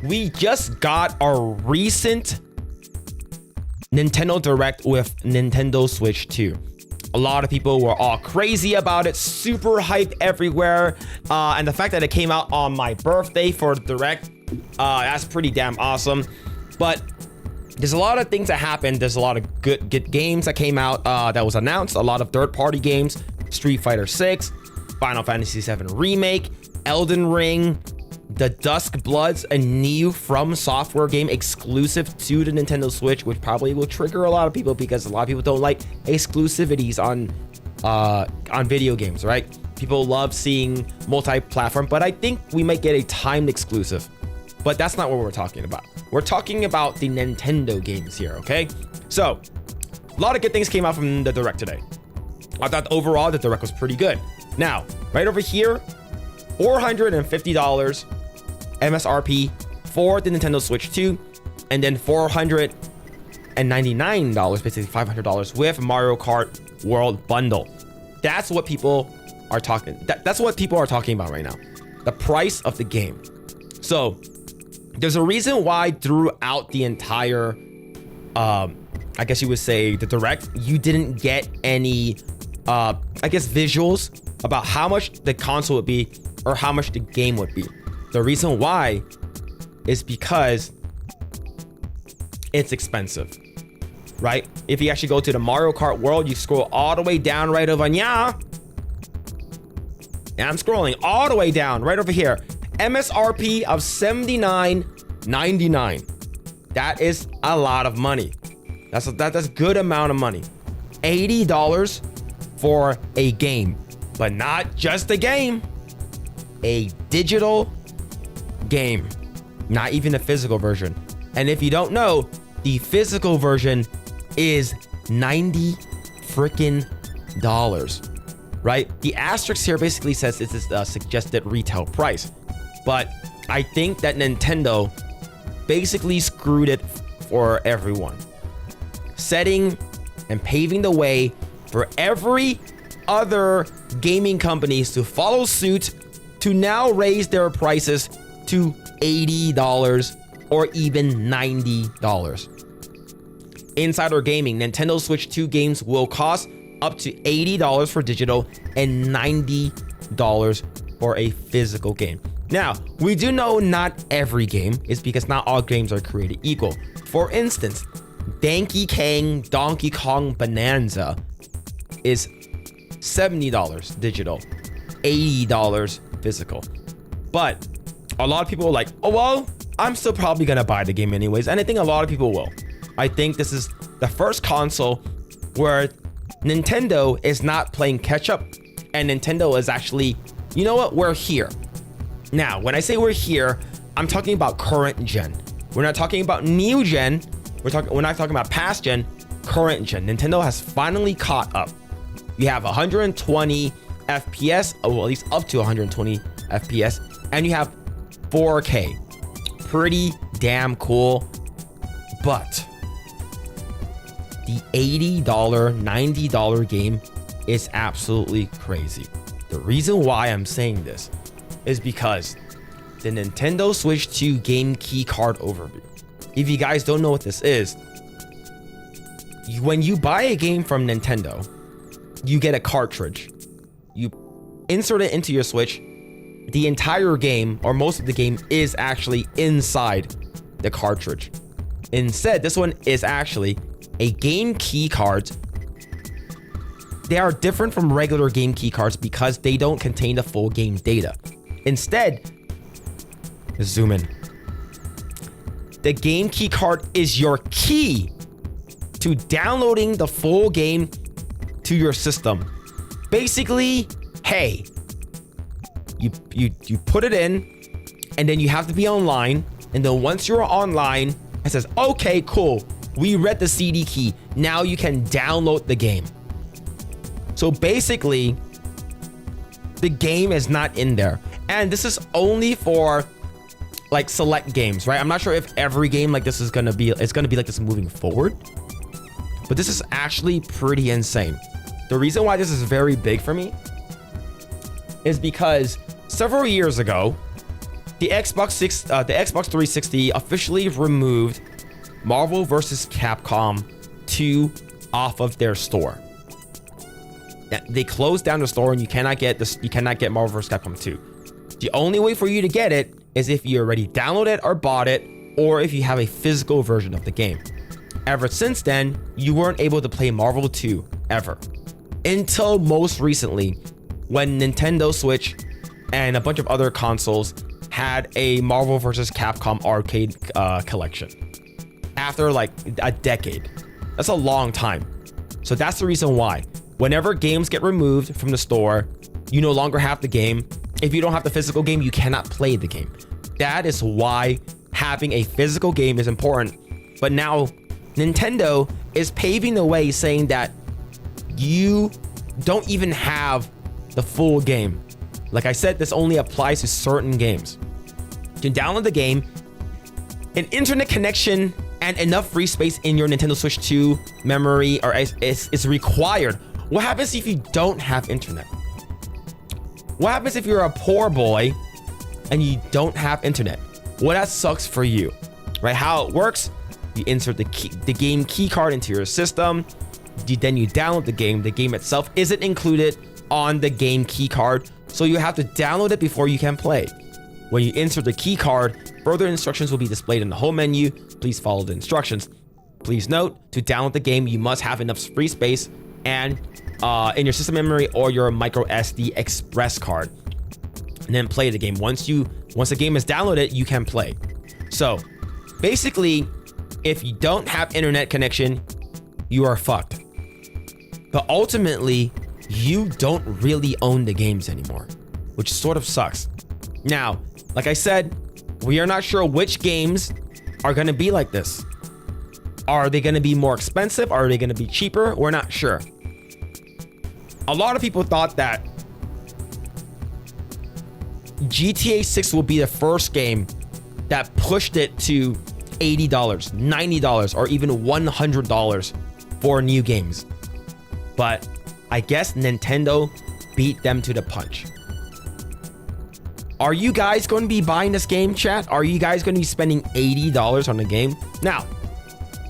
we just got our recent Nintendo Direct with Nintendo Switch 2. A lot of people were all crazy about it, super hype everywhere. And the fact that it came out on my birthday for the Direct, that's pretty damn awesome. But there's a lot of things that happened. There's a lot of good games that came out that was announced. A lot of third-party games, Street Fighter 6, Final Fantasy 7 Remake, Elden Ring, The Dusk Bloods, a new From Software game exclusive to the Nintendo Switch, which probably will trigger a lot of people because a lot of people don't like exclusivities on video games, right? People love seeing multi-platform, but I think we might get a timed exclusive. But that's not what we're talking about. We're talking about the Nintendo games here, okay? So, a lot of good things came out from the Direct today. I thought overall the Direct was pretty good. Now, right over here, $450 MSRP for the Nintendo Switch 2, and then $499, basically $500 with Mario Kart World Bundle. That's what people are talking. That's what people are talking about right now. The price of the game. So there's a reason why throughout the entire, I guess you would say the Direct, you didn't get any, I guess visuals about how much the console would be or how much the game would be. The reason why is because it's expensive, right? If you actually go to the Mario Kart World, you scroll all the way down right over here. And I'm scrolling all the way down right over here. MSRP of $79.99. That is a lot of money. That's a good amount of money. $80 for a game, but not just a game, a digital game, not even a physical version. And if you don't know, the physical version is $90 freaking dollars, right? The asterisk here basically says it's a suggested retail price, but I think that Nintendo basically screwed it for everyone, setting and paving the way for every other gaming companies to follow suit to now raise their prices to $80 or even $90. Insider Gaming, Nintendo Switch 2 games will cost up to $80 for digital and $90 for a physical game. Now, we do know not every game is because not all games are created equal. For instance, Donkey Kong Bonanza is $70 digital, $80 physical. But a lot of people are like, oh, well, I'm still probably gonna buy the game anyways. And I think a lot of people will. I think this is the first console where Nintendo is not playing catch up and Nintendo is actually, you know what, we're here. Now, when I say we're here, I'm talking about current gen. We're not talking about new gen. We're not talking about past gen, current gen. Nintendo has finally caught up. You have 120 FPS, well, at least up to 120 FPS, and you have 4K. Pretty damn cool. But the $80, $90 game is absolutely crazy. The reason why I'm saying this is because the Nintendo Switch 2 game key card overview. If you guys don't know what this is, when you buy a game from Nintendo, you get a cartridge. You insert it into your Switch. The entire game, or most of the game, is actually inside the cartridge. Instead, this one is actually a game key card. They are different from regular game key cards because they don't contain the full game data. Instead, zoom in. The game key card is your key to downloading the full game to your system. Basically, hey, you put it in, and then you have to be online, and then once you're online, it says, okay, cool, we read the CD key, now you can download the game. So basically, the game is not in there, and this is only for like select games, right? I'm not sure if every game like this is gonna be like this moving forward, but this is actually pretty insane. The reason why this is very big for me is because several years ago, the Xbox 360 officially removed Marvel vs. Capcom 2 off of their store. They closed down the store and you cannot get this. You cannot get Marvel vs. Capcom 2. The only way for you to get it is if you already downloaded or bought it, or if you have a physical version of the game. Ever since then, you weren't able to play Marvel 2 ever. Until most recently, when Nintendo Switch and a bunch of other consoles had a Marvel vs. Capcom arcade collection. After like a decade. That's a long time. So that's the reason why. Whenever games get removed from the store, you no longer have the game. If you don't have the physical game, you cannot play the game. That is why having a physical game is important. But now Nintendo is paving the way, saying that you don't even have the full game. Like I said, this only applies to certain games. You can download the game, an internet connection, and enough free space in your Nintendo Switch 2 memory is required. What happens if you don't have internet? What happens if you're a poor boy and you don't have internet? Well, that sucks for you, right? How it works, you insert the game key card into your system, then you download the game. The game itself isn't included on the game key card, so you have to download it before you can play. When you insert the key card, further instructions will be displayed in the home menu. Please follow the instructions. Please note, to download the game, you must have enough free space and in your system memory or your micro SD express card, and then play the game. Once the game is downloaded, you can play. So basically, if you don't have internet connection, you are fucked. But ultimately, you don't really own the games anymore, which sort of sucks. Now, like I said, we are not sure which games are going to be like this. Are they going to be more expensive? Are they going to be cheaper? We're not sure. A lot of people thought that GTA 6 will be the first game that pushed it to $80, $90, or even $100 for new games. But I guess Nintendo beat them to the punch. Are you guys going to be buying this game, chat? Are you guys going to be spending $80 on the game? Now,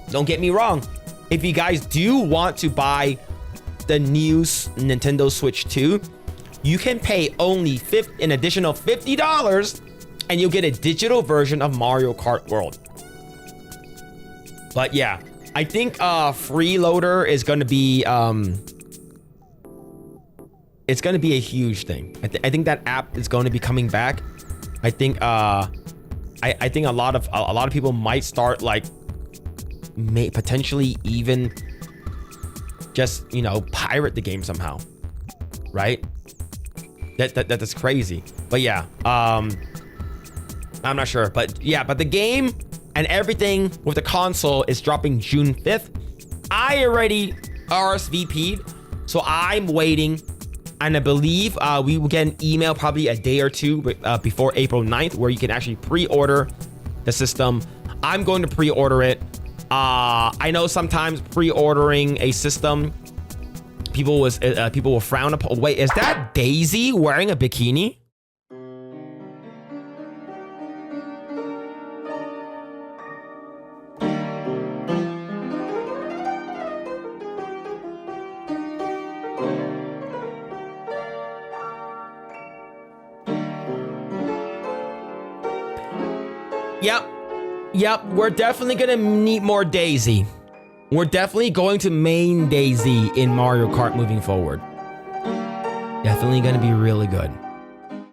don't get me wrong. If you guys do want to buy the new Nintendo Switch 2, you can pay only an additional $50 and you'll get a digital version of Mario Kart World. But yeah, I think Freeloader is going to be it's going to be a huge thing. I think that app is going to be coming back. I think I think a lot of people might start like potentially even just, you know, pirate the game somehow, right? That's crazy. But yeah, I'm not sure, but yeah, but the game and everything with the console is dropping June 5th. I already RSVP'd, so I'm waiting, and I believe we will get an email probably a day or two before April 9th where you can actually pre-order the system. I'm going to pre-order it. I know sometimes pre-ordering a system, people will frown upon. Wait, is that Daisy wearing a bikini? Yep, we're definitely gonna need more Daisy. We're definitely going to main Daisy in Mario Kart moving forward. Definitely gonna be really good.